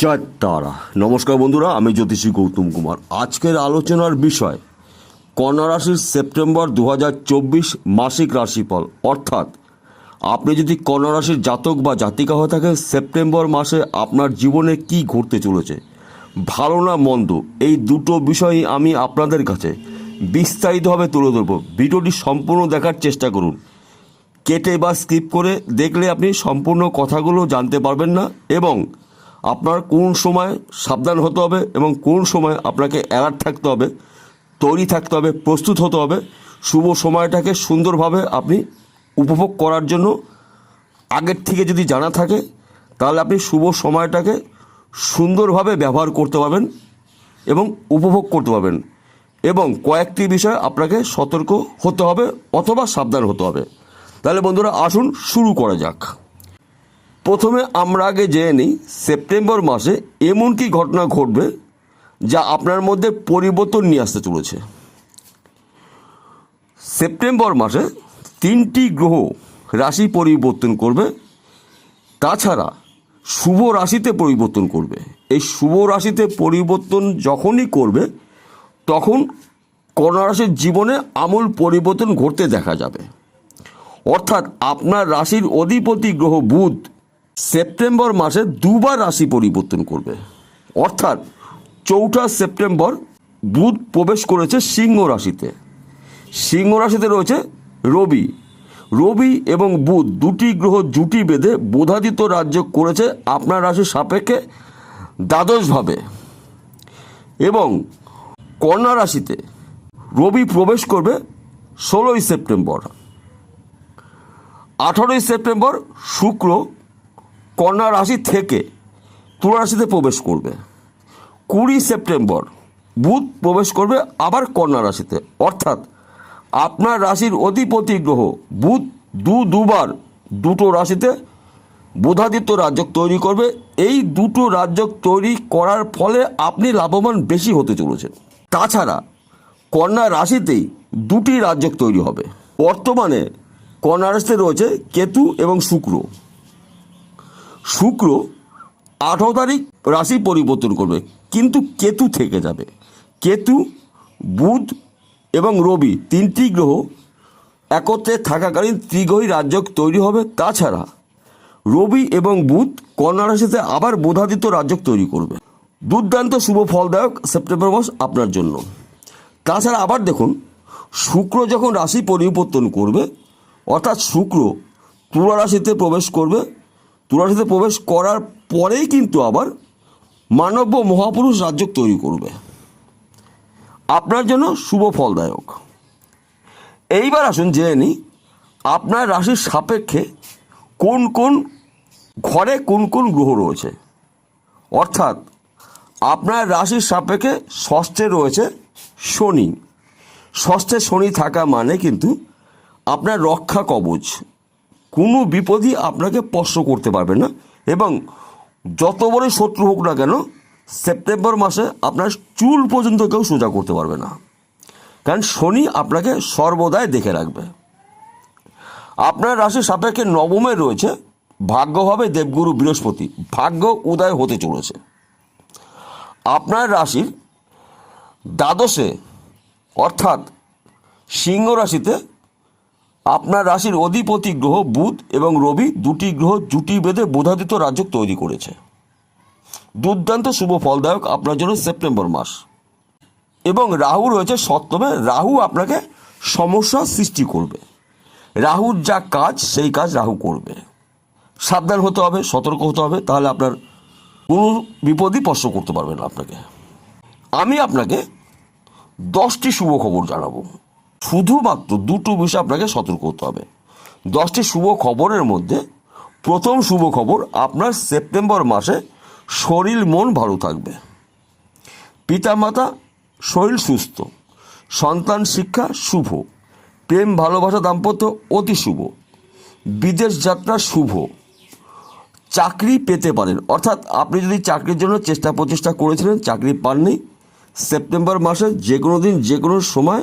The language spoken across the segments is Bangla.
জয় তারা। নমস্কার বন্ধুরা, আমি জ্যোতিষী গৌতম কুমার। আজকের আলোচনার বিষয় কন্যা রাশির সেপ্টেম্বর 2024 মাসিক রাশিফল। অর্থাৎ আপনি যদি কন্যা রাশির জাতক বা জাতিকা হয়ে থাকেন, সেপ্টেম্বর মাসে আপনার জীবনে কি ঘটতে চলেছে, ভালো না মন্দ, এই দুটো বিষয়ই আমি আপনাদের কাছে বিস্তারিতভাবে তুলে ধরবো। ভিডিওটি সম্পূর্ণ দেখার চেষ্টা করুন। কেটে বা স্কিপ করে দেখলে আপনি সম্পূর্ণ কথাগুলো জানতে পারবেন না, এবং আপনার কোন সময় সাবধান হতে হবে এবং কোন সময় আপনাকে অ্যালার্ট থাকতে হবে, তৈরি থাকতে হবে, প্রস্তুত হতে হবে। শুভ সময়টাকে সুন্দরভাবে আপনি উপভোগ করার জন্য আগের থেকে যদি জানা থাকে, তাহলে আপনি শুভ সময়টাকে সুন্দরভাবে ব্যবহার করতে পারবেন এবং উপভোগ করতে পারবেন। এবং কয়েকটি বিষয় আপনাকে সতর্ক হতে হবে অথবা সাবধান হতে হবে। তাহলে বন্ধুরা, আসুন শুরু করা যাক। প্রথমে আমরা আগে জেনে নিই সেপ্টেম্বর মাসে এমন কি ঘটনা ঘটবে যা আপনার মধ্যে পরিবর্তন নিয়ে আসতে চলেছে। সেপ্টেম্বর মাসে 3টি গ্রহ রাশি পরিবর্তন করবে, তাছাড়া শুভ রাশিতে পরিবর্তন করবে। এই শুভ রাশিতে পরিবর্তন যখনই করবে, তখন কন্যা রাশির জীবনে আমূল পরিবর্তন ঘটতে দেখা যাবে। অর্থাৎ আপনার রাশির অধিপতি গ্রহ বুধ সেপ্টেম্বর মাসে দুবার রাশি পরিবর্তন করবে। অর্থাৎ 4 সেপ্টেম্বর বুধ প্রবেশ করেছে সিংহ রাশিতে। সিংহ রাশিতে রয়েছে রবি। রবি এবং বুধ দুটি গ্রহ জুটি বেঁধে বোধাদিত্য রাজ্য করেছে আপনার রাশির সাপেক্ষে দ্বাদশভাবে। এবং কন্যা রাশিতে রবি প্রবেশ করবে 16 সেপ্টেম্বর। 18 সেপ্টেম্বর শুক্র কন্যা রাশি থেকে তুলা রাশিতে প্রবেশ করবে। 20 সেপ্টেম্বর বুধ প্রবেশ করবে আবার কন্যা রাশিতে। অর্থাৎ আপনার রাশির অধিপতি গ্রহ বুধ দুবার দুটো রাশিতে বোধাদিত্য রাজ্য তৈরি করবে। এই দুটো রাজ্য তৈরি করার ফলে আপনি লাভবান বেশি হতে চলেছেন। তাছাড়া কন্যা রাশিতেই 2টি রাজ্য তৈরি হবে। বর্তমানে কন্যা রাশিতে রয়েছে কেতু এবং শুক্র। শুক্র 18 তারিখ রাশি পরিবর্তন করবে, কিন্তু কেতু থেকে যাবে। কেতু, বুধ এবং রবি 3টি গ্রহ একত্রে থাকাকালীন ত্রিগ্রহী রাজ্য তৈরি হবে। তাছাড়া রবি এবং বুধ কন্যা রাশিতে আবার বোধাদিত্য রাজ্য তৈরি করবে। দুর্দান্ত শুভ ফলদায়ক সেপ্টেম্বর মাস আপনার জন্য। তাছাড়া আবার দেখুন, শুক্র যখন রাশি পরিবর্তন করবে, অর্থাৎ শুক্র তুলা রাশিতে প্রবেশ করবে। তুলা রাশিতে প্রবেশ করার পরেই কিন্তু আবার মানব মহাপুরুষ রাজ্য তৈরি করবে, আপনার জন্য শুভ ফলদায়ক। এইবার আসুন জেনে নিই আপনার রাশির সাপেক্ষে কোন কোন ঘরে কোন কোন গ্রহ রয়েছে। অর্থাৎ আপনার রাশির সাপেক্ষে ষষ্ঠে রয়েছে শনি। ষষ্ঠে শনি থাকা মানে কিন্তু আপনার রক্ষা কবচ, কোনো বিপদই আপনাকে স্পর্শ করতে পারবে না। এবং যত বড় শত্রু হোক না কেন, সেপ্টেম্বর মাসে আপনার চুল পর্যন্ত কেউ সোজা করতে পারবে না, কারণ শনি আপনাকে সর্বদাই দেখে রাখবে। আপনার রাশির সাপেক্ষে নবমে রয়েছে ভাগ্যভাবে দেবগুরু বৃহস্পতি। ভাগ্য উদয় হতে চলেছে। আপনার রাশির দ্বাদশে অর্থাৎ সিংহ রাশিতে আপনার রাশির অধিপতি গ্রহ বুধ এবং রবি 2টি গ্রহ জুটি বেঁধে বোধাদিত্য রাজ্য তৈরি করেছে। দুর্দান্ত শুভ ফলদায়ক আপনার জন্য সেপ্টেম্বর মাস। এবং রাহু রয়েছে সপ্তমে। রাহু আপনাকে সমস্যা সৃষ্টি করবে। রাহুর যা কাজ সেই কাজ রাহু করবে। সাবধান হতে হবে, সতর্ক হতে হবে, তাহলে আপনার কোনো বিপদই স্পর্শ করতে পারবে না আপনাকে। আমি আপনাকে 10টি শুভ খবর জানাবো। শুধুমাত্র 2টো বিষয় আপনাকে সতর্ক হতে হবে। 10টি শুভ খবরের মধ্যে প্রথম শুভ খবর, আপনার সেপ্টেম্বর মাসে শরীর মন ভালো থাকবে। পিতামাতা শরীর সুস্থ, সন্তান শিক্ষা শুভ, প্রেম ভালোবাসা দাম্পত্য অতি শুভ, বিদেশ যাত্রা শুভ, চাকরি পেতে পারেন। অর্থাৎ আপনি যদি চাকরির জন্য চেষ্টা প্রচেষ্টা করেছিলেন, চাকরি পাননি, সেপ্টেম্বর মাসে যে কোনো দিন যে কোনো সময়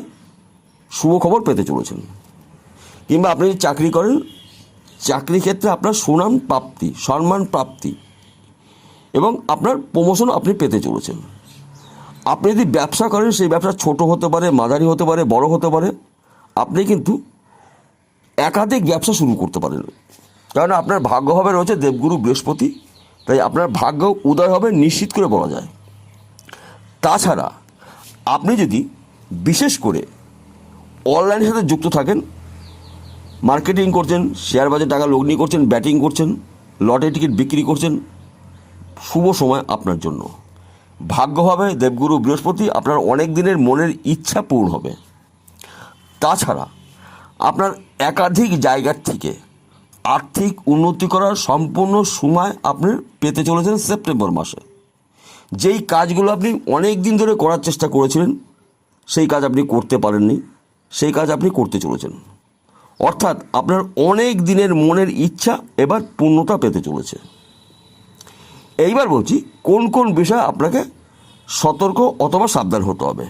শুভ খবর পেতে চলেছেন। কিংবা আপনি যদি চাকরি করেন, চাকরি ক্ষেত্রে আপনার সুনাম প্রাপ্তি, সম্মান প্রাপ্তি এবং আপনার প্রমোশন আপনি পেতে চলেছেন। আপনি যদি ব্যবসা করেন, সেই ব্যবসা ছোট হতে পারে, মাঝারি হতে পারে, বড় হতে পারে, আপনি কিন্তু একাধিক ব্যবসা শুরু করতে পারেন, কারণ আপনার ভাগ্যভাবে রয়েছে দেবগুরু বৃহস্পতি, তাই আপনার ভাগ্য উদয় হবে নিশ্চিত করে বলা যায়। তাছাড়া আপনি যদি বিশেষ করে অনলাইনের সাথে যুক্ত থাকেন, মার্কেটিং করছেন, শেয়ার বাজারে টাকা লগ্নি করছেন, ব্যাটিং করছেন, লটারি টিকিট বিক্রি করছেন, শুভ সময় আপনার জন্য। ভাগ্যভাবে দেবগুরু বৃহস্পতি আপনার অনেক দিনের মনের ইচ্ছা পূরণ হবে। তাছাড়া আপনার একাধিক জায়গার থেকে আর্থিক উন্নতি করার সম্পূর্ণ সময় আপনি পেতে চলেছেন সেপ্টেম্বর মাসে। যেই কাজগুলো আপনি অনেক দিন ধরে করার চেষ্টা করেছিলেন, সেই কাজ আপনি করতে পারেননি, সেই কাজ আপনি করতে চলেছেন। অর্থাৎ আপনার অনেক দিনের মনের ইচ্ছা এবার পূর্ণতা পেতে চলেছে। এইবার বলছি কোন কোন বিষয়ে আপনাকে সতর্ক অথবা সাবধান হতে হবে।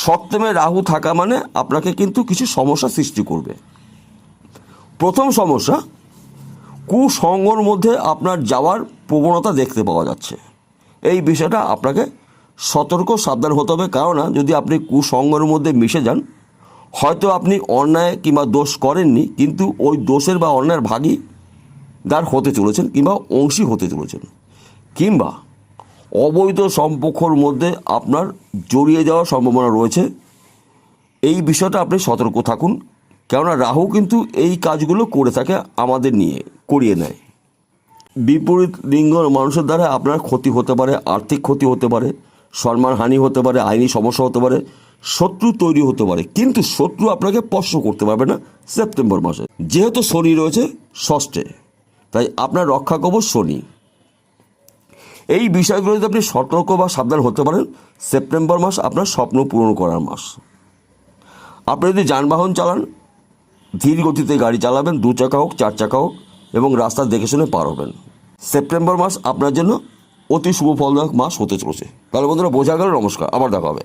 সপ্তমে রাহু থাকা মানে আপনাকে কিন্তু কিছু সমস্যা সৃষ্টি করবে। প্রথম সমস্যা, কুসঙ্গর মধ্যে আপনার যাওয়ার প্রবণতা দেখতে পাওয়া যাচ্ছে। এই বিষয়টা আপনাকে সতর্ক সাবধান হতে হবে, কারণ যদি আপনি কুসঙ্গের মধ্যে মিশে যান, হয়তো আপনি অন্যায় কিংবা দোষ করেননি, কিন্তু ওই দোষের বা অন্যায়ের ভাগীদার হতে চলেছেন কিংবা অংশী হতে চলেছেন, কিংবা অবৈধ সম্পর্কর মধ্যে আপনার জড়িয়ে যাওয়ার সম্ভাবনা রয়েছে। এই বিষয়টা আপনি সতর্ক থাকুন, কেননা রাহু কিন্তু এই কাজগুলো করে থাকে আমাদের নিয়ে, করিয়ে নেয়। বিপরীত লিঙ্গ মানুষের দ্বারা আপনার ক্ষতি হতে পারে, আর্থিক ক্ষতি হতে পারে, সম্মানহানি হতে পারে, আইনি সমস্যা হতে পারে, শত্রু তৈরি হতে পারে, কিন্তু শত্রু আপনাকে স্পর্শ করতে পারবে না সেপ্টেম্বর মাসে। যেহেতু শনি রয়েছে ষষ্ঠে, তাই আপনার রক্ষা কবচ শনি। এই বিষয়গুলো যদি আপনি সতর্ক বা সাবধান হতে পারেন, সেপ্টেম্বর মাস আপনার স্বপ্ন পূরণ করার মাস। আপনি যদি যানবাহন চালান, ধীর গতিতে গাড়ি চালাবেন, 2 চাকা হোক 4 চাকা হোক, এবং রাস্তা দেখে শুনে পার হবেন। সেপ্টেম্বর মাস আপনার জন্য অতি শুভ ফলদায়ক মাস হতে চলেছে। তাহলে বন্ধুরা বোঝা গেল। নমস্কার, আবার দেখা হবে।